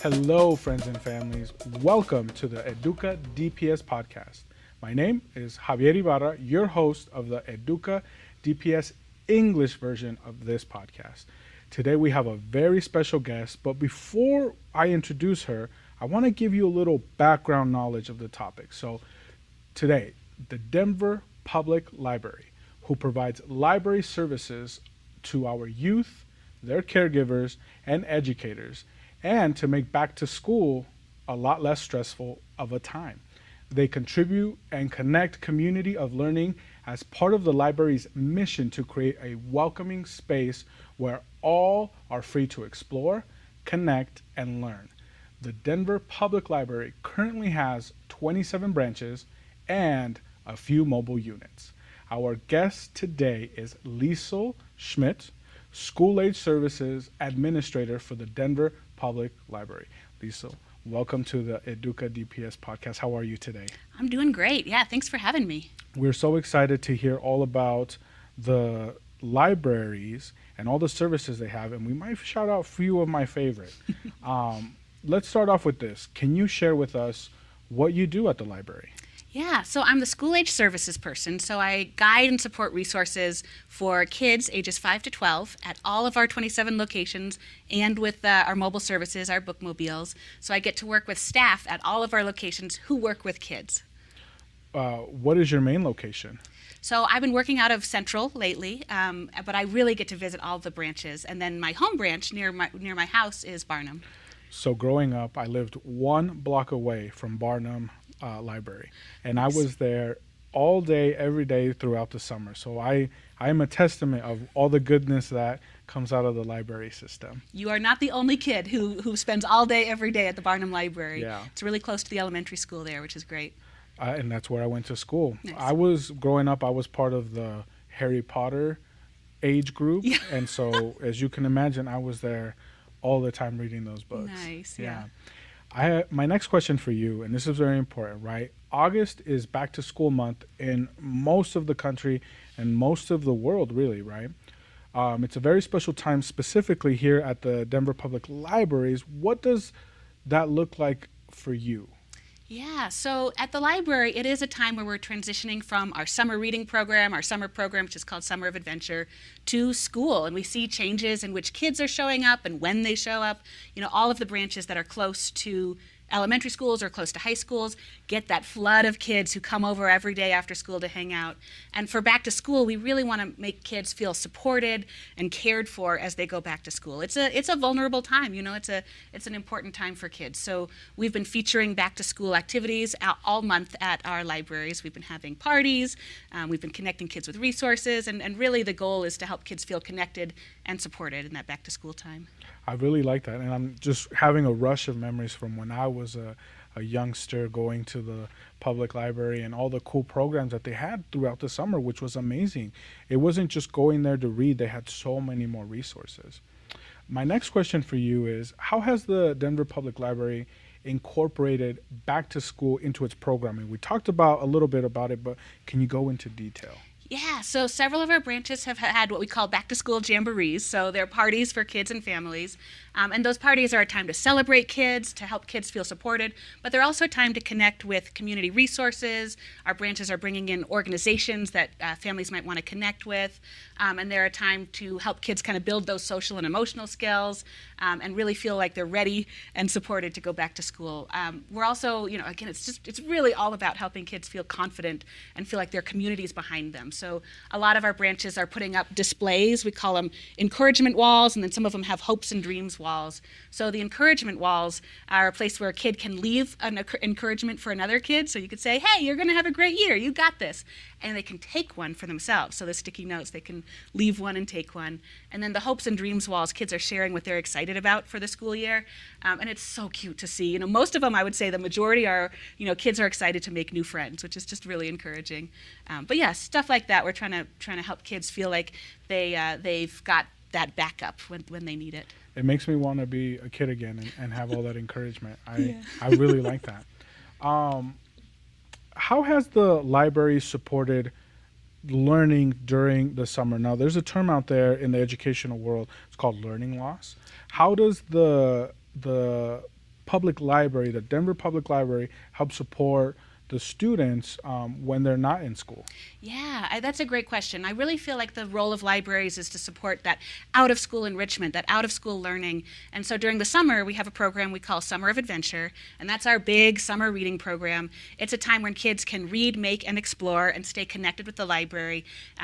Hello, friends and families. Welcome to the Educa DPS podcast. My name is Javier Ibarra, your host of the Educa DPS English version of this podcast. Today we have a very special guest, but before I introduce her, I want to give you a little background knowledge of the topic. So, today, the Denver Public Library, who provides library services to our youth, their caregivers, and educators, and to make back to school a lot less stressful of a time. They contribute and connect community of learning as part of the library's mission to create a welcoming space where all are free to explore, connect, and learn. The Denver Public Library currently has 27 branches and a few mobile units. Our guest today is Liesl Schmidt, School Age Services Administrator for the Denver Public Library. Liesl, welcome to the Educa DPS podcast. How are you today? I'm doing great. Yeah, thanks for having me. We're so excited to hear all about the libraries and all the services they have, and we might shout out a few of my favorite. Let's start off with this. Can you share with us what you do at the library? Yeah, so I'm the school age services person, so I guide and support resources for kids ages 5 to 12 at all of our 27 locations and with our mobile services, our bookmobiles. So I get to work with staff at all of our locations who work with kids. What is your main location? So I've been working out of Central lately, but I really get to visit all of the branches. And then my home branch near my house is Barnum. So growing up, I lived 1 block away from Barnum Library, and I was there all day, every day throughout the summer. So I am a testament of all the goodness that comes out of the library system. You are not the only kid who spends all day, every day at the Barnum Library. Yeah. It's really close to the elementary school there, which is great. And that's where I went to school. Nice. Growing up, I was part of the Harry Potter age group. Yeah. And so, as you can imagine, I was there all the time reading those books. Nice, yeah. My next question for you, and this is very important, right? August is back to school month in most of the country and most of the world, really, right? It's a very special time specifically here at the Denver Public Libraries. What does that look like for you? Yeah, so at the library, it is a time where we're transitioning from our summer reading program, our summer program, which is called Summer of Adventure, to school. And we see changes in which kids are showing up and when they show up. You know, all of the branches that are close to elementary schools or close to high schools get that flood of kids who come over every day after school to hang out. And for back to school, we really want to make kids feel supported and cared for as they go back to school. It's a vulnerable time, you know, it's an important time for kids. So we've been featuring back to school activities all month at our libraries. We've been having parties, we've been connecting kids with resources, and really the goal is to help kids feel connected and supported in that back to school time. I really like that, and I'm just having a rush of memories from when I was a youngster going to the public library and all the cool programs that they had throughout the summer, which was amazing. It wasn't just going there to read, they had so many more resources. My next question for you is, how has the Denver Public Library incorporated back to school into its programming? We talked about a little bit about it, but can you go into detail? Yeah, so several of our branches have had what we call back-to-school Jamborees. So they're parties for kids and families. And those parties are a time to celebrate kids, to help kids feel supported, but they're also a time to connect with community resources. Our branches are bringing in organizations that families might want to connect with, and they're a time to help kids kind of build those social and emotional skills and really feel like they're ready and supported to go back to school. We're also, you know, again, it's really all about helping kids feel confident and feel like their community is behind them. So a lot of our branches are putting up displays. We call them encouragement walls, and then some of them have hopes and dreams walls. So the encouragement walls are a place where a kid can leave an encouragement for another kid. So you could say, hey, you're going to have a great year. You got this. And they can take one for themselves. So the sticky notes, they can leave one and take one. And then the hopes and dreams walls, kids are sharing what they're excited about for the school year. And it's so cute to see. You know, most of them, I would say the majority are, you know, kids are excited to make new friends, which is just really encouraging. But yeah, stuff like that. We're trying to help kids feel like they've got that backup when they need it. It makes me want to be a kid again and have all that encouragement. I really like that. How has the library supported learning during the summer? Now, there's a term out there in the educational world. It's called learning loss. How does the public library, the Denver Public Library, help support the students when they're not in school? Yeah, that's a great question. I really feel like the role of libraries is to support that out of school enrichment, that out of school learning. And so during the summer, we have a program we call Summer of Adventure, and that's our big summer reading program. It's a time when kids can read, make, and explore and stay connected with the library.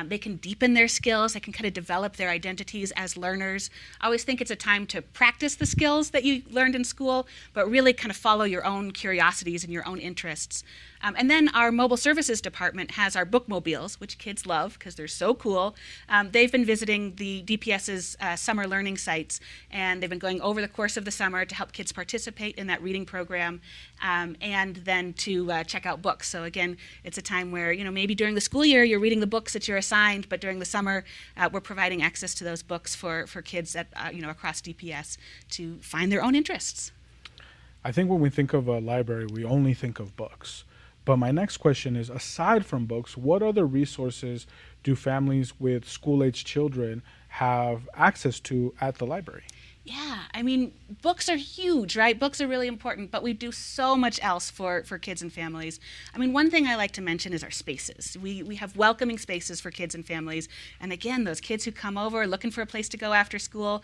They can deepen their skills, they can kind of develop their identities as learners. I always think it's a time to practice the skills that you learned in school, but really kind of follow your own curiosities and your own interests. And then our mobile services department has our bookmobiles, which kids love because they're so cool. They've been visiting the DPS's summer learning sites, and they've been going over the course of the summer to help kids participate in that reading program, and then to check out books. So again, it's a time where, maybe during the school year you're reading the books that you're assigned, but during the summer we're providing access to those books for kids at, across DPS to find their own interests. I think when we think of a library, we only think of books. But my next question is, aside from books, what other resources do families with school-age children have access to at the library? Yeah, I mean, books are huge, right? Books are really important, but we do so much else for kids and families. I mean, one thing I like to mention is our spaces. We have welcoming spaces for kids and families. And again, those kids who come over looking for a place to go after school,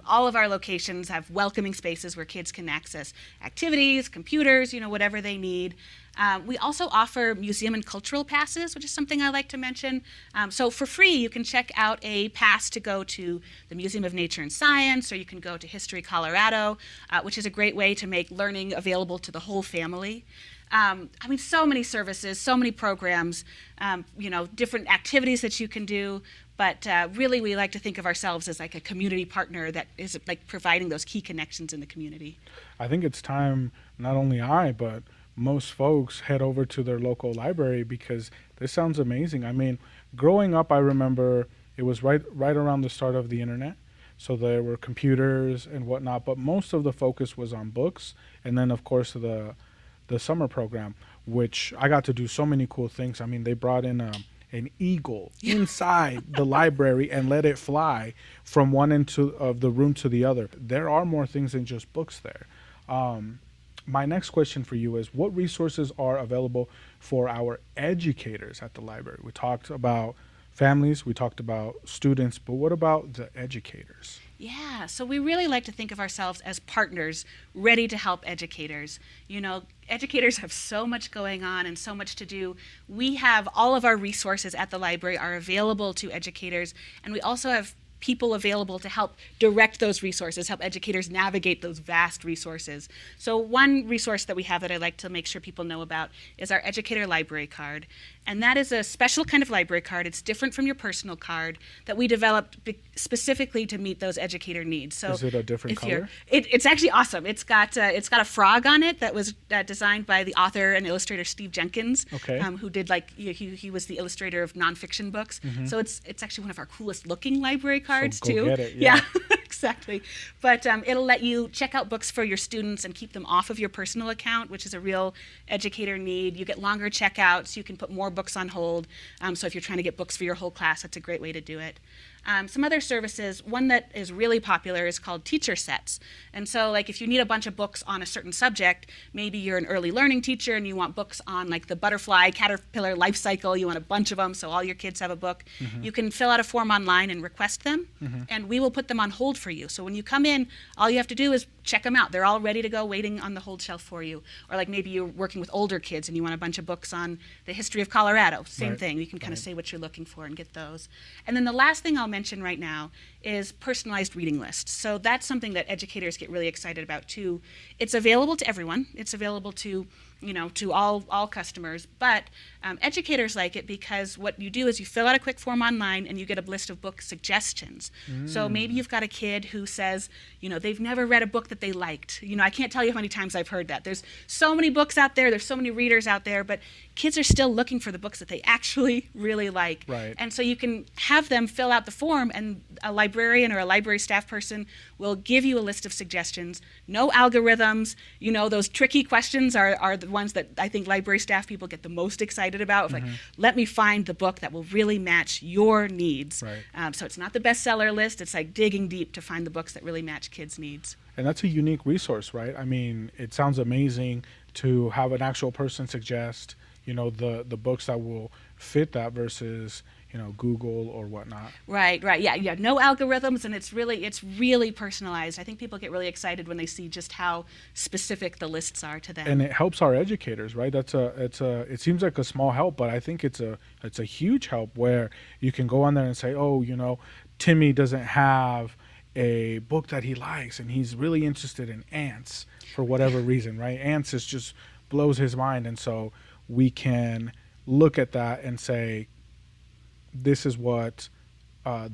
all of our locations have welcoming spaces where kids can access activities, computers, whatever they need. We also offer museum and cultural passes, which is something I like to mention. So for free, you can check out a pass to go to the Museum of Nature and Science, or you can go to History Colorado, which is a great way to make learning available to the whole family. So many services, so many programs, different activities that you can do. But really, we like to think of ourselves as like a community partner that is like providing those key connections in the community. I think it's time, not only but most folks head over to their local library, because this sounds amazing. I mean, growing up, I remember it was right around the start of the internet. So there were computers and whatnot, but most of the focus was on books. And then, of course, the summer program, which I got to do so many cool things. I mean, they brought in an eagle inside the library and let it fly from one end of the room to the other. There are more things than just books there. My next question for you is, what resources are available for our educators at the library? We talked about families, we talked about students, but what about the educators? Yeah, so we really like to think of ourselves as partners ready to help educators. Educators have so much going on and so much to do. We have all of our resources at the library are available to educators, and we also have people available to help direct those resources, help educators navigate those vast resources. So one resource that we have that I like to make sure people know about is our Educator Library Card. And that is a special kind of library card. It's different from your personal card that we developed specifically to meet those educator needs. So is it a different color? It's actually awesome. It's got a frog on it that was designed by the author and illustrator Steve Jenkins, who did he was the illustrator of nonfiction books. Mm-hmm. So it's actually one of our coolest looking library cards so go too. Get it, yeah. Exactly. But it'll let you check out books for your students and keep them off of your personal account, which is a real educator need. You get longer checkouts. You can put more books on hold. So if you're trying to get books for your whole class, that's a great way to do it. Some other services, one that is really popular is called teacher sets. And so if you need a bunch of books on a certain subject, maybe you're an early learning teacher and you want books on the butterfly caterpillar life cycle, you want a bunch of them so all your kids have a book, mm-hmm. You can fill out a form online and request them, mm-hmm. and we will put them on hold for you. So when you come in, all you have to do is check them out. They're all ready to go waiting on the hold shelf for you. Or maybe you're working with older kids and you want a bunch of books on the history of Colorado. Same thing. You can kind of say what you're looking for and get those. And then the last thing I'll mention right now is personalized reading lists. So that's something that educators get really excited about too. It's available to everyone. It's available to all customers, but educators like it because what you do is you fill out a quick form online and you get a list of book suggestions. So maybe you've got a kid who says, they've never read a book that they liked. I can't tell you how many times I've heard that. There's so many books out there, there's so many readers out there, but kids are still looking for the books that they actually really like. Right. And so you can have them fill out the form and a librarian or a library staff person will give you a list of suggestions. No algorithms. Those tricky questions are the ones that I think library staff people get the most excited about. Mm-hmm. Let me find the book that will really match your needs. Right. So it's not the bestseller list. It's digging deep to find the books that really match kids' needs. And that's a unique resource, right? I mean, it sounds amazing to have an actual person suggest, the books that will fit that versus, Google or whatnot. Right, right. Yeah, yeah. No algorithms, and it's really personalized. I think people get really excited when they see just how specific the lists are to them. And it helps our educators, right? It seems like a small help, but I think it's a huge help where you can go on there and say, oh, Timmy doesn't have a book that he likes and he's really interested in ants for whatever reason, right? Ants is just blows his mind. And so we can look at that and say, this is what,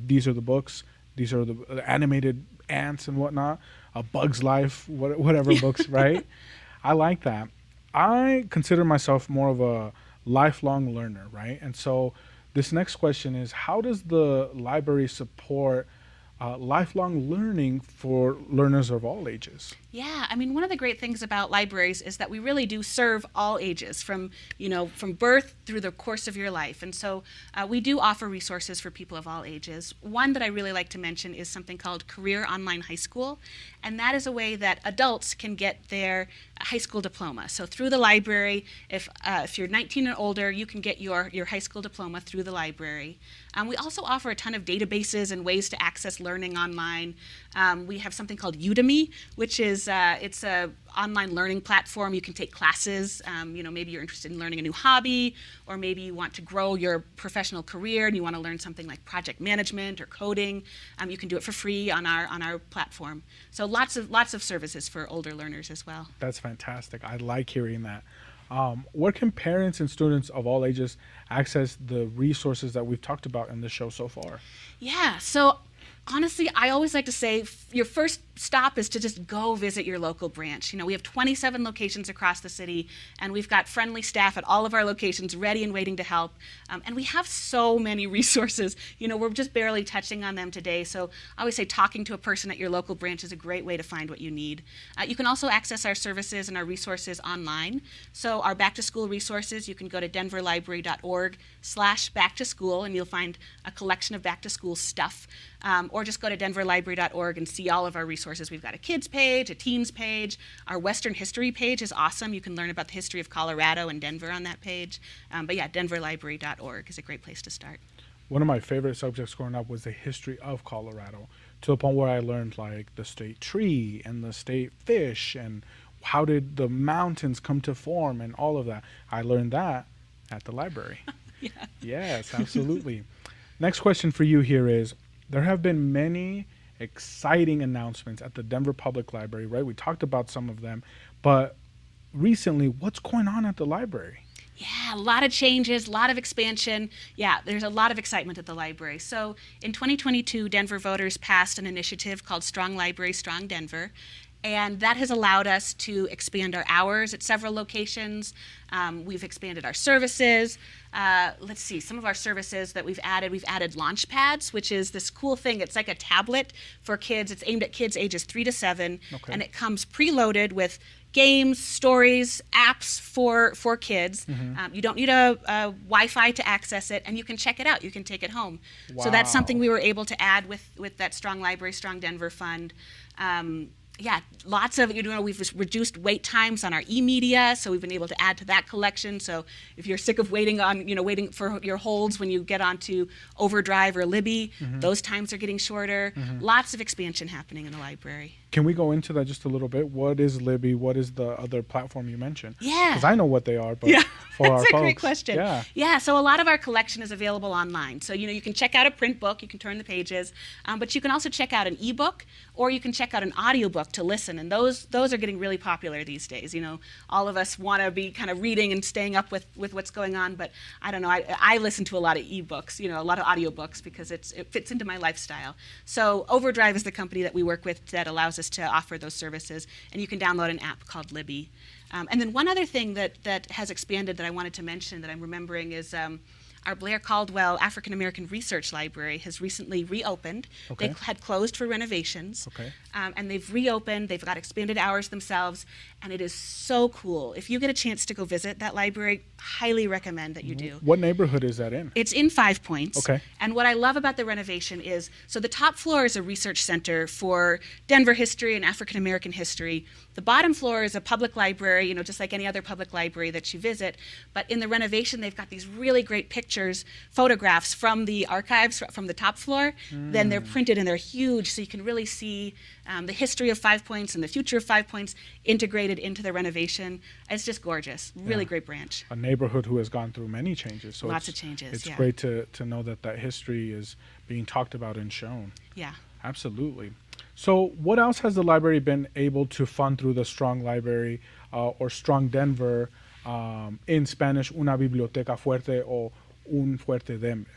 these are the books, these are the animated ants and whatnot, A Bug's Life, whatever books, right? I like that. I consider myself more of a lifelong learner, right? And so this next question is, how does the library support lifelong learning for learners of all ages? Yeah, I mean, one of the great things about libraries is that we really do serve all ages, from birth through the course of your life. And so we do offer resources for people of all ages. One that I really like to mention is something called Career Online High School, and that is a way that adults can get their high school diploma. So through the library, if you're 19 and older, you can get your high school diploma through the library. We also offer a ton of databases and ways to access learning online. We have something called Udemy, which is it's a online learning platform. You can take classes. Maybe you're interested in learning a new hobby, or maybe you want to grow your professional career and you want to learn something like project management or coding. You can do it for free on our platform. So lots of services for older learners as well. That's fantastic. I like hearing that. Where can parents and students of all ages access the resources that we've talked about in the show so far? Yeah, so honestly, I always like to say your first stop is to just go visit your local branch. We have 27 locations across the city, and we've got friendly staff at all of our locations ready and waiting to help. And we have so many resources. We're just barely touching on them today. So I always say talking to a person at your local branch is a great way to find what you need. You can also access our services and our resources online. So our back to school resources, you can go to denverlibrary.org/back-to-school, and you'll find a collection of back to school stuff. Or just go to denverlibrary.org and see all of our resources. We've got a kids page, a teens page. Our Western history page is awesome. You can learn about the history of Colorado and Denver on that page. But yeah, denverlibrary.org is a great place to start. One of my favorite subjects growing up was the history of Colorado, to the point where I learned like the state tree and the state fish and how did the mountains come to form and all of that. I learned that at the library. Yeah. Yes, absolutely. Next question for you here is, there have been many exciting announcements at the Denver Public Library, right? We talked about some of them, but recently, what's going on at the library? Yeah, a lot of changes, a lot of expansion. Yeah, there's a lot of excitement at the library. So in 2022, Denver voters passed an initiative called Strong Library, Strong Denver. And that has allowed us to expand our hours at several locations. We've expanded our services. Let's see, some of our services that we've added launch pads, which is this cool thing. It's like a tablet for kids. It's aimed at kids ages 3 to 7. Okay. And it comes preloaded with games, stories, apps for kids. Mm-hmm. You don't need a Wi-Fi to access it, and you can check it out. You can take it home. So that's something Wow. we were able to add with that Strong Library, Strong Denver fund. Yeah, lots of, we've reduced wait times on our e-media, so we've been able to add to that collection. So if you're sick of waiting for your holds when you get onto Overdrive or Libby, those times are getting shorter. Lots of expansion happening in the library. Can we go into that just a little bit? What is Libby? What is the other platform you mentioned? Yeah. Because I know what they are, but Yeah, for our that's a folks. great question. Yeah. So a lot of our collection is available online. So, you can check out a print book, you can turn the pages, but you can also check out an ebook, or you can check out an audiobook to listen. And those are getting really popular these days. All of us want to be kind of reading and staying up with what's going on, but I don't know. I listen to a lot of ebooks, a lot of audiobooks, because it fits into my lifestyle. So Overdrive is the company that we work with that allows us to offer those services, and you can download an app called Libby. And then one other thing that has expanded that I wanted to mention that I'm remembering is our Blair Caldwell African American Research Library has recently reopened. Okay. They had closed for renovations. Okay. And they've reopened. They've got expanded hours themselves. And it is so cool. If you get a chance to go visit that library, highly recommend that you do. What neighborhood is that in? It's in 5 Points. Okay. And what I love about the renovation is, so the top floor is a research center for Denver history and African American history. The bottom floor is a public library, just like any other public library that you visit. But in the renovation, they've got these really great pictures, photographs from the archives from the top floor. Then they're printed and they're huge, so you can really see the history of 5 Points and the future of 5 Points integrated into the renovation. It's just gorgeous. Really great branch. A neighborhood who has gone through many changes. So Lots of changes. It's yeah. great to know that history is being talked about and shown. Yeah. Absolutely. So what else has the library been able to fund through the Strong Library or Strong Denver, in Spanish, una biblioteca fuerte o un fuerte Denver?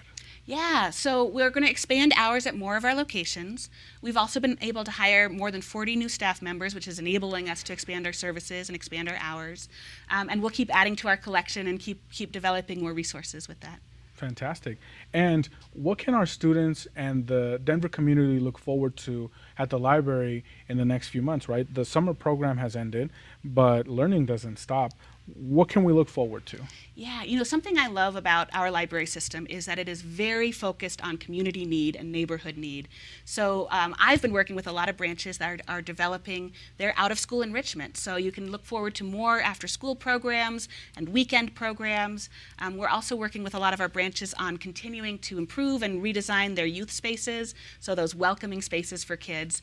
Yeah, so we're going to expand hours at more of our locations. We've also been able to hire more than 40 new staff members, which is enabling us to expand our services and expand our hours. And we'll keep adding to our collection and keep developing more resources with that. Fantastic. And what can our students and the Denver community look forward to at the library in the next few months, right? The summer program has ended, but learning doesn't stop. What can we look forward to? Yeah, something I love about our library system is that it is very focused on community need and neighborhood need. So I've been working with a lot of branches that are developing their out-of-school enrichment. So you can look forward to more after-school programs and weekend programs. We're also working with a lot of our branches on continuing to improve and redesign their youth spaces, so those welcoming spaces for kids.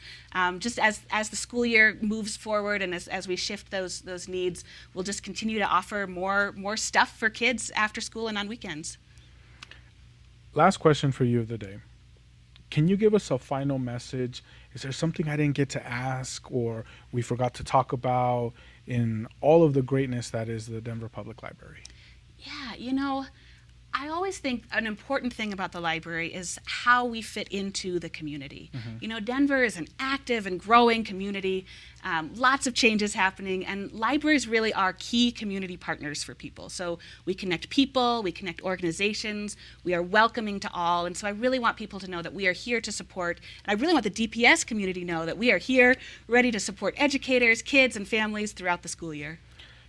Just as the school year moves forward and as we shift those needs, we'll just continue to offer more stuff for kids after school and on weekends. Last question for you of the day. Can you give us a final message? Is there something I didn't get to ask or we forgot to talk about in all of the greatness that is the Denver Public Library? Yeah, I always think an important thing about the library is how we fit into the community. Denver is an active and growing community, lots of changes happening, and libraries really are key community partners for people. So we connect people, we connect organizations, we are welcoming to all, and so I really want people to know that we are here to support, and I really want the DPS community to know that we are here ready to support educators, kids, and families throughout the school year.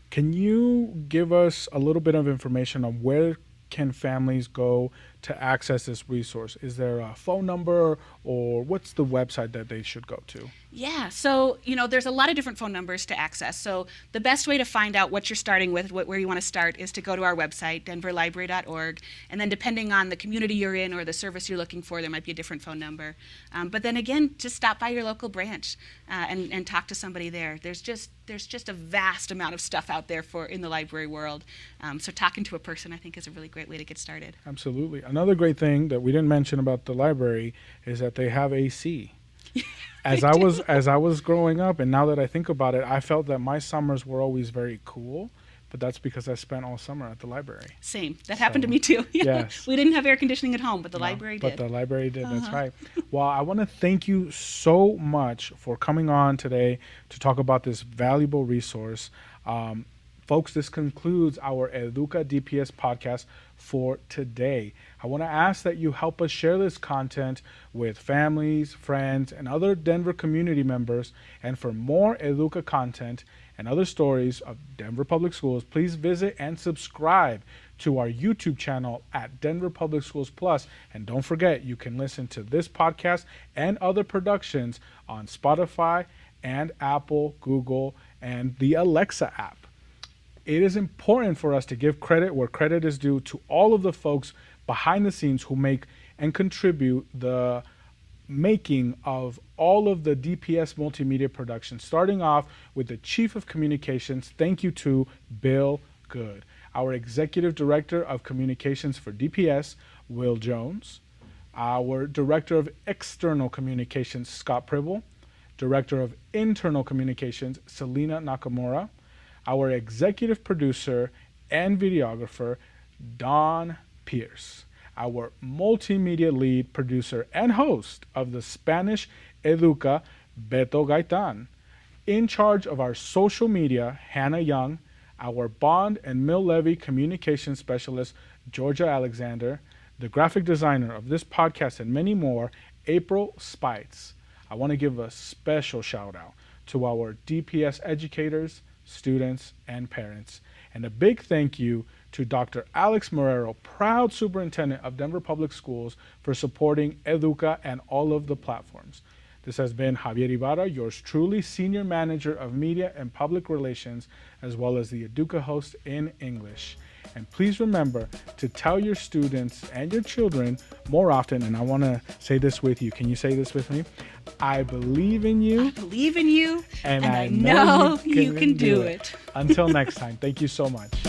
Can you give us a little bit of information on where can families go to access this resource? Is there a phone number or what's the website that they should go to? Yeah, so, there's a lot of different phone numbers to access. So the best way to find out what you're starting with, where you want to start, is to go to our website, denverlibrary.org. And then depending on the community you're in or the service you're looking for, there might be a different phone number. But then again, just stop by your local branch and talk to somebody there. There's just a vast amount of stuff out there in the library world. So talking to a person, I think, is a really great way to get started. Absolutely. Another great thing that we didn't mention about the library is that they have AC. As I was growing up, and now that I think about it, I felt that my summers were always very cool, but that's because I spent all summer at the library. Same. That happened to me too. Yes. We didn't have air conditioning at home, but the library did. But the library did, that's right. Well, I want to thank you so much for coming on today to talk about this valuable resource. Folks, this concludes our Educa DPS podcast for today. I want to ask that you help us share this content with families, friends, and other Denver community members. And for more Educa content and other stories of Denver Public Schools, please visit and subscribe to our YouTube channel at Denver Public Schools Plus. And don't forget, you can listen to this podcast and other productions on Spotify and Apple, Google, and the Alexa app. It is important for us to give credit where credit is due to all of the folks behind the scenes who make and contribute the making of all of the DPS multimedia productions, starting off with the Chief of Communications. Thank you to Bill Good. Our Executive Director of Communications for DPS, Will Jones. Our Director of External Communications, Scott Pribble. Director of Internal Communications, Selena Nakamura. Our Executive Producer and Videographer, Don Pierce. Our multimedia lead producer and host of the Spanish Educa, Beto Gaitan. In charge of our social media, Hannah Young. Our Bond and Mill Levy communication specialist, Georgia Alexander, the graphic designer of this podcast, and many more, April Spites. I want to give a special shout out to our DPS educators, students, and parents. And a big thank you to Dr. Alex Marrero, proud superintendent of Denver Public Schools, for supporting Educa and all of the platforms. This has been Javier Ibarra, yours truly, Senior Manager of Media and Public Relations, as well as the Educa host in English. And please remember to tell your students and your children more often, and I want to say this with you. Can you say this with me? I believe in you. I believe in you, and I know you can do it. Until next time, thank you so much.